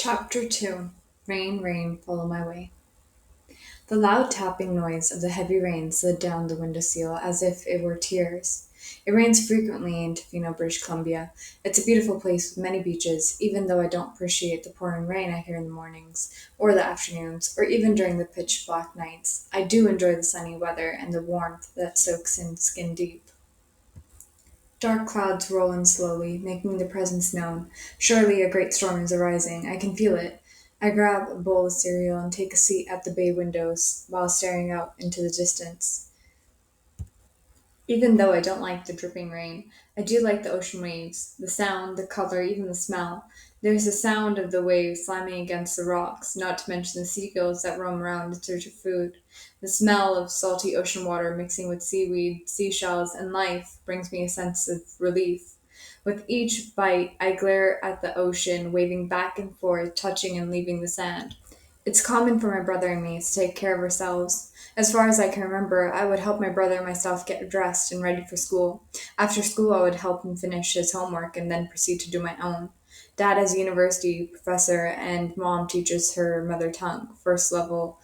Chapter 2. Rain, Rain, Follow My Way. The loud tapping noise of the heavy rain slid down the window sill as if it were tears. It rains frequently in Feno, British Columbia. It's a beautiful place with many beaches, even though I don't appreciate the pouring rain I hear in the mornings, or the afternoons, or even during the pitch black nights. I do enjoy the sunny weather and the warmth that soaks in skin deep. Dark clouds roll in slowly, making their presence known. Surely a great storm is arising. I can feel it. I grab a bowl of cereal and take a seat at the bay windows while staring out into the distance. Even though I don't like the dripping rain, I do like the ocean waves, the sound, the color, even the smell. There's the sound of the waves slamming against the rocks, not to mention the seagulls that roam around in search of food. The smell of salty ocean water mixing with seaweed, seashells, and life brings me a sense of relief. With each bite, I glare at the ocean, waving back and forth, touching and leaving the sand. It's common for my brother and me to take care of ourselves. As far as I can remember, I would help my brother and myself get dressed and ready for school. After school, I would help him finish his homework and then proceed to do my own. Dad is a university professor, and mom teaches her mother tongue, first level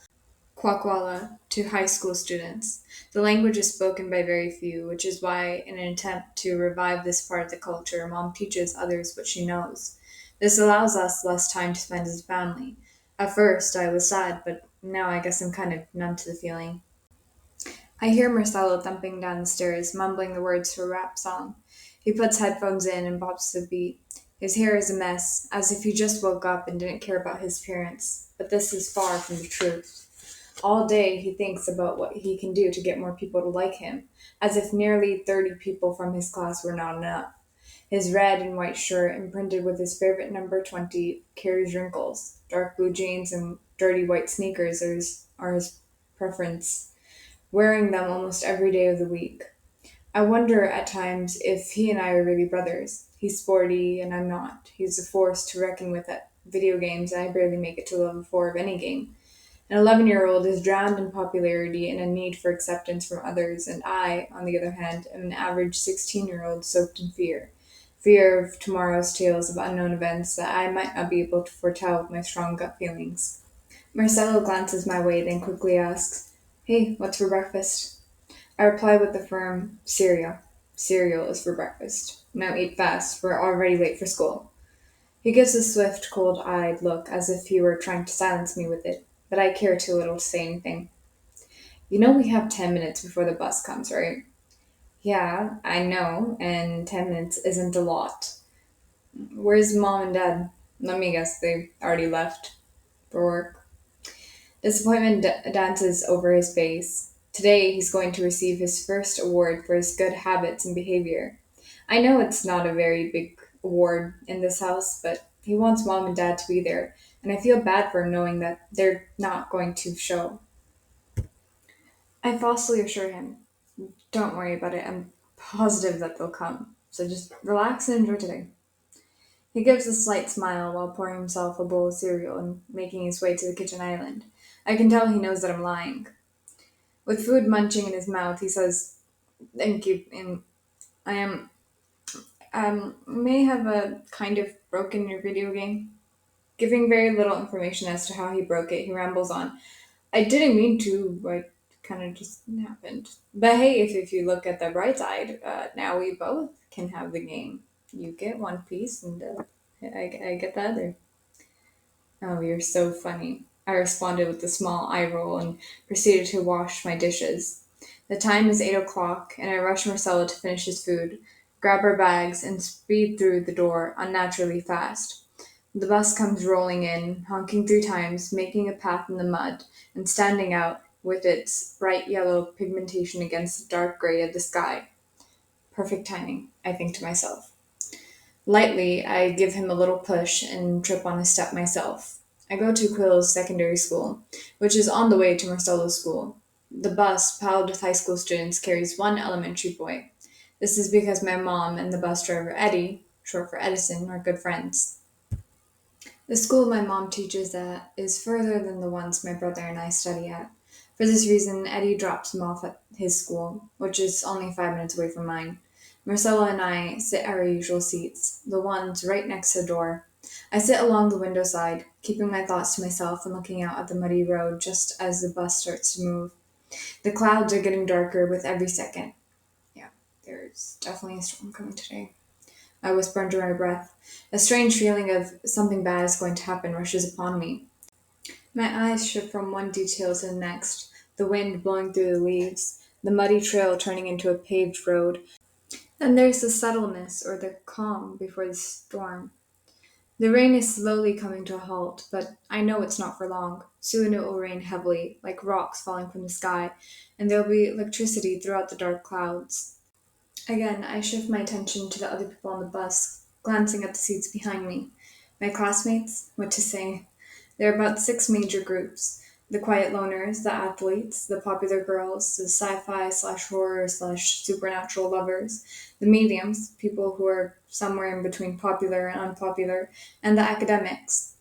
Kwakwala, to high school students. The language is spoken by very few, which is why, in an attempt to revive this part of the culture, mom teaches others what she knows. This allows us less time to spend as a family. At first, I was sad, but now I guess I'm kind of numb to the feeling. I hear Marcelo thumping down the stairs, mumbling the words to a rap song. He puts headphones in and bops to the beat. His hair is a mess, as if he just woke up and didn't care about his appearance. But this is far from the truth. All day he thinks about what he can do to get more people to like him, as if nearly 30 people from his class were not enough. His red and white shirt, imprinted with his favorite number 20, carries wrinkles. Dark blue jeans and dirty white sneakers are his preference, wearing them almost every day of the week. I wonder at times if he and I are really brothers. He's sporty and I'm not. He's a force to reckon with at video games, and I barely make it to level 4 of any game. An 11-year-old is drowned in popularity and a need for acceptance from others, and I, on the other hand, am an average 16-year-old soaked in fear. Fear of tomorrow's tales of unknown events that I might not be able to foretell with my strong gut feelings. Marcelo glances my way, then quickly asks, "Hey, what's for breakfast?" I reply with the firm, "Cereal. Cereal is for breakfast. Now eat fast, we're already late for school." He gives a swift, cold-eyed look as if he were trying to silence me with it, but I care too little to say anything. "You know we have 10 minutes before the bus comes, right?" "Yeah, I know, and 10 minutes isn't a lot." "Where's mom and dad?" "Let me guess, they already left for work." Disappointment dances over his face. Today he's going to receive his first award for his good habits and behavior. I know it's not a very big award in this house, but he wants mom and dad to be there, and I feel bad for him knowing that they're not going to show. I falsely assure him, "Don't worry about it, I'm positive that they'll come, so just relax and enjoy today." He gives a slight smile while pouring himself a bowl of cereal and making his way to the kitchen island. I can tell he knows that I'm lying. With food munching in his mouth, he says, "Thank you, and I am, may have a kind of broken your video game." Giving very little information as to how he broke it, he rambles on. "I didn't mean to, like, kind of just happened. But hey, if you look at the bright side, now we both can have the game. You get one piece, and I get the other." "Oh, you're so funny." I responded with a small eye roll and proceeded to wash my dishes. The time is 8 o'clock, and I rush Marcella to finish his food, grab our bags, and speed through the door unnaturally fast. The bus comes rolling in, honking 3 times, making a path in the mud, and standing out with its bright yellow pigmentation against the dark gray of the sky. Perfect timing, I think to myself. Lightly, I give him a little push and trip on a step myself. I go to Quill's secondary school, which is on the way to Marcelo's school. The bus, piled with high school students, carries one elementary boy. This is because my mom and the bus driver Eddie, short for Edison, are good friends. The school my mom teaches at is further than the ones my brother and I study at. For this reason, Eddie drops him off at his school, which is only 5 minutes away from mine. Marcella and I sit at our usual seats, the ones right next to the door. I sit along the window side, keeping my thoughts to myself and looking out at the muddy road just as the bus starts to move. The clouds are getting darker with every second. Yeah, there's definitely a storm coming today. I whisper under my breath. A strange feeling of something bad is going to happen rushes upon me. My eyes shift from one detail to the next, the wind blowing through the leaves, the muddy trail turning into a paved road. Then there's the subtleness or the calm before the storm. The rain is slowly coming to a halt, but I know it's not for long. Soon it will rain heavily, like rocks falling from the sky, and there will be electricity throughout the dark clouds. Again, I shift my attention to the other people on the bus, glancing at the seats behind me. My classmates? What to say? There are about six major groups: the quiet loners, the athletes, the popular girls, the sci fi slash horror slash supernatural lovers, the mediums, people who are somewhere in between popular and unpopular, and the academics.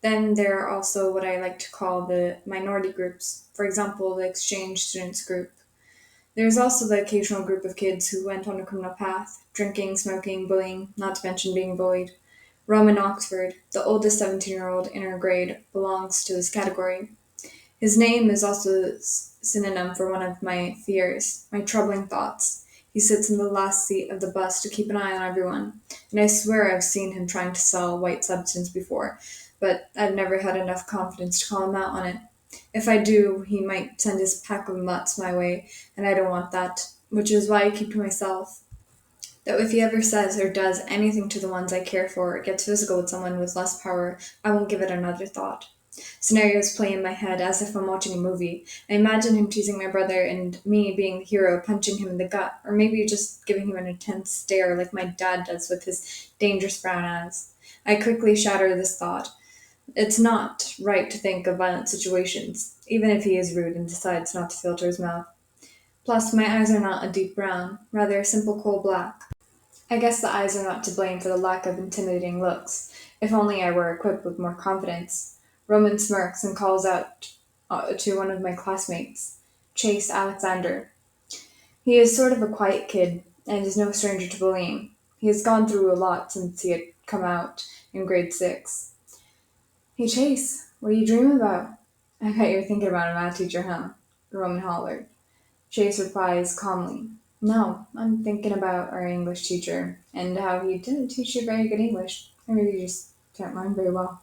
Then there are also what I like to call the minority groups, for example, the exchange students group. There is also the occasional group of kids who went on a criminal path, drinking, smoking, bullying, not to mention being bullied. Roman Oxford, the oldest 17-year-old in our grade, belongs to this category. His name is also a synonym for one of my fears, my troubling thoughts. He sits in the last seat of the bus to keep an eye on everyone, and I swear I've seen him trying to sell white substance before, but I've never had enough confidence to call him out on it. If I do, he might send his pack of mutts my way, and I don't want that, which is why I keep to myself. Though if he ever says or does anything to the ones I care for or gets physical with someone with less power, I won't give it another thought. Scenarios play in my head as if I'm watching a movie. I imagine him teasing my brother and me being the hero, punching him in the gut, or maybe just giving him an intense stare like my dad does with his dangerous brown eyes. I quickly shatter this thought. It's not right to think of violent situations, even if he is rude and decides not to filter his mouth. Plus, my eyes are not a deep brown, rather a simple coal black. I guess the eyes are not to blame for the lack of intimidating looks. If only I were equipped with more confidence. Roman smirks and calls out to one of my classmates, Chase Alexander. He is sort of a quiet kid and is no stranger to bullying. He has gone through a lot since he had come out in grade 6. Hey Chase, what are you dreaming about? I bet you're thinking about a math teacher, huh? Roman hollered. Chase replies calmly, no, I'm thinking about our English teacher and how he didn't teach you very good English. Or maybe you just can't learn very well.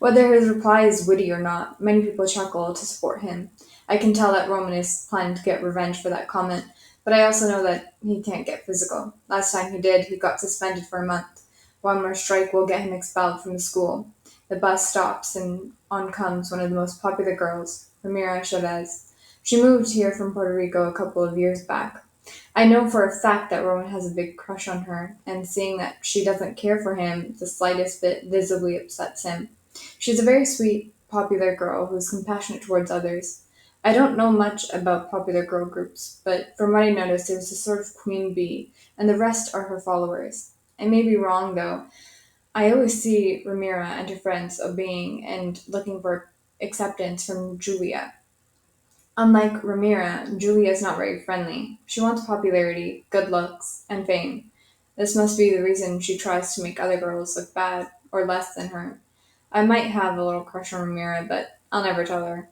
Whether his reply is witty or not, many people chuckle to support him. I can tell that Roman is planning to get revenge for that comment, but I also know that he can't get physical. Last time he did, he got suspended for a month. One more strike will get him expelled from the school. The bus stops and on comes one of the most popular girls, Myra Chavez. She moved here from Puerto Rico a couple of years back. I know for a fact that Rowan has a big crush on her, and seeing that she doesn't care for him the slightest bit visibly upsets him. She's a very sweet, popular girl who's compassionate towards others. I don't know much about popular girl groups, but from what I noticed, there's a sort of queen bee, and the rest are her followers. I may be wrong, though. I always see Ramira and her friends obeying and looking for acceptance from Julia. Unlike Ramira, Julia is not very friendly. She wants popularity, good looks, and fame. This must be the reason she tries to make other girls look bad or less than her. I might have a little crush on Ramira, but I'll never tell her.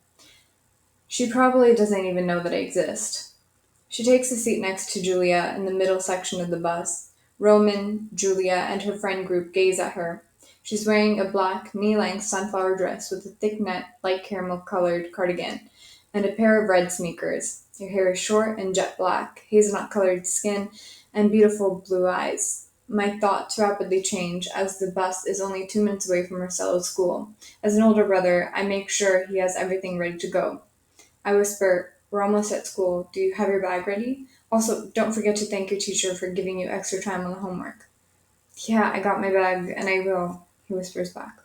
She probably doesn't even know that I exist. She takes a seat next to Julia in the middle section of the bus. Roman, Julia, and her friend group gaze at her. She's wearing a black, knee-length sunflower dress with a thick net, light caramel-colored cardigan, and a pair of red sneakers. Her hair is short and jet black, hazelnut-colored skin, and beautiful blue eyes. My thoughts rapidly change as the bus is only 2 minutes away from Marcelo's school. As an older brother, I make sure he has everything ready to go. I whisper, we're almost at school. Do you have your bag ready? Also, don't forget to thank your teacher for giving you extra time on the homework. Yeah, I got my bag, and I will, he whispers back.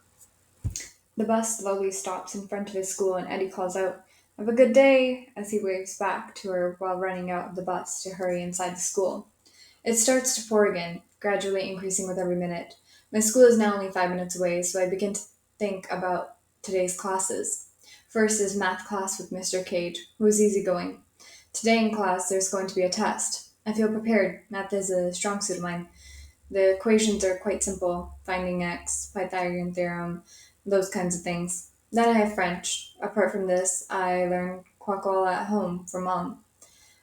The bus slowly stops in front of his school, and Eddie calls out, have a good day, as he waves back to her while running out of the bus to hurry inside the school. It starts to pour again, gradually increasing with every minute. My school is now only 5 minutes away, so I begin to think about today's classes. First is math class with Mr. Cage, who is easygoing. Today in class, there's going to be a test. I feel prepared. Math is a strong suit of mine. The equations are quite simple, finding x, Pythagorean theorem, those kinds of things. Then I have French. Apart from this, I learned quackle at home from mom.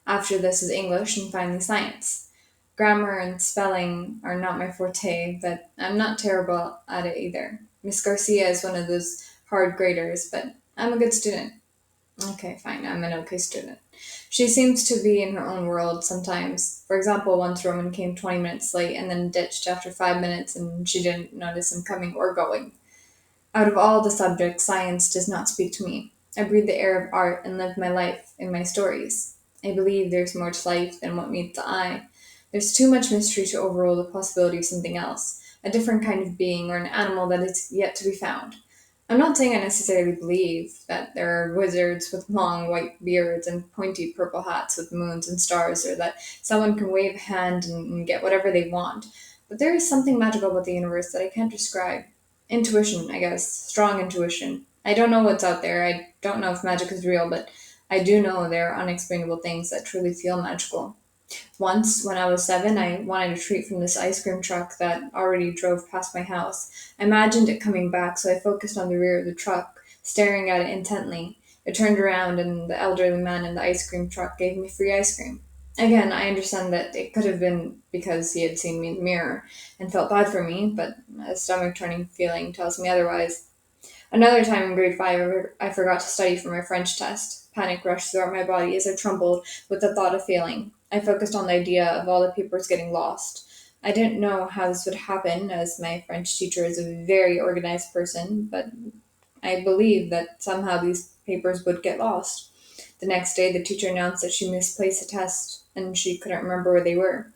After this is English and finally science. Grammar and spelling are not my forte, but I'm not terrible at it either. Miss Garcia is one of those hard graders, but I'm a good student. Okay, fine, I'm an okay student. She seems to be in her own world sometimes. For example, once Roman came 20 minutes late and then ditched after 5 minutes, and she didn't notice him coming or going. Out of all the subjects, science does not speak to me. I breathe the air of art and live my life in my stories. I believe there's more to life than what meets the eye. There's too much mystery to overrule the possibility of something else, a different kind of being or an animal that is yet to be found. I'm not saying I necessarily believe that there are wizards with long white beards and pointy purple hats with moons and stars, or that someone can wave a hand and get whatever they want. But there is something magical about the universe that I can't describe. Intuition, I guess. Strong intuition. I don't know what's out there. I don't know if magic is real, but I do know there are unexplainable things that truly feel magical. Once, when I was 7, I wanted a treat from this ice cream truck that already drove past my house. I imagined it coming back, so I focused on the rear of the truck, staring at it intently. It turned around, and the elderly man in the ice cream truck gave me free ice cream. Again, I understand that it could have been because he had seen me in the mirror and felt bad for me, but a stomach turning feeling tells me otherwise. Another time in grade 5, I forgot to study for my French test. Panic rushed throughout my body as I trembled with the thought of failing. I focused on the idea of all the papers getting lost. I didn't know how this would happen, as my French teacher is a very organized person, but I believed that somehow these papers would get lost. The next day, the teacher announced that she misplaced a test and she couldn't remember where they were.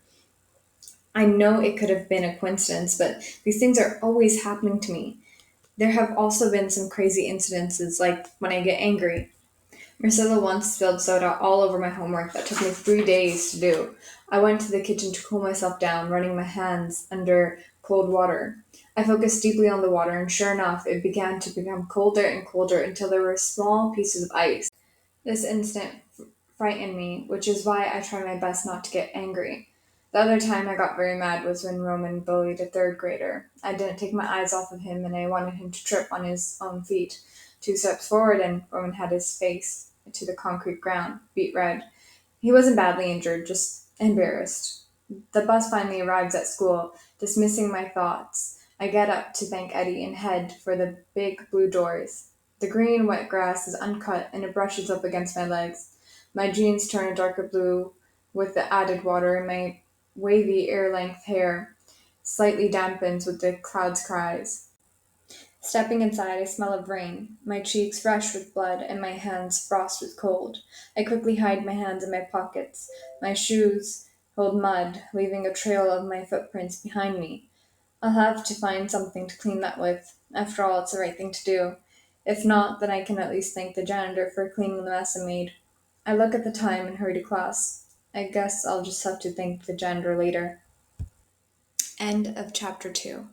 I know it could have been a coincidence, but these things are always happening to me. There have also been some crazy incidences, like when I get angry. Marcella once spilled soda all over my homework that took me 3 days to do. I went to the kitchen to cool myself down, running my hands under cold water. I focused deeply on the water, and sure enough, it began to become colder and colder until there were small pieces of ice. This instant frightened me, which is why I try my best not to get angry. The other time I got very mad was when Roman bullied a third grader. I didn't take my eyes off of him and I wanted him to trip on his own feet. 2 steps forward and Roman had his face to the concrete ground, beet red. He wasn't badly injured, just embarrassed. The bus finally arrives at school, dismissing my thoughts. I get up to thank Eddie and head for the big blue doors. The green, wet grass is uncut and it brushes up against my legs. My jeans turn a darker blue with the added water, and my wavy, air length hair slightly dampens with the cloud's cries. Stepping inside, I smell of rain, my cheeks fresh with blood and my hands frost with cold. I quickly hide my hands in my pockets. My shoes hold mud, leaving a trail of my footprints behind me. I'll have to find something to clean that with. After all, it's the right thing to do. If not, then I can at least thank the janitor for cleaning the mess I made. I look at the time and hurry to class. I guess I'll just have to thank the janitor later. End of chapter 2.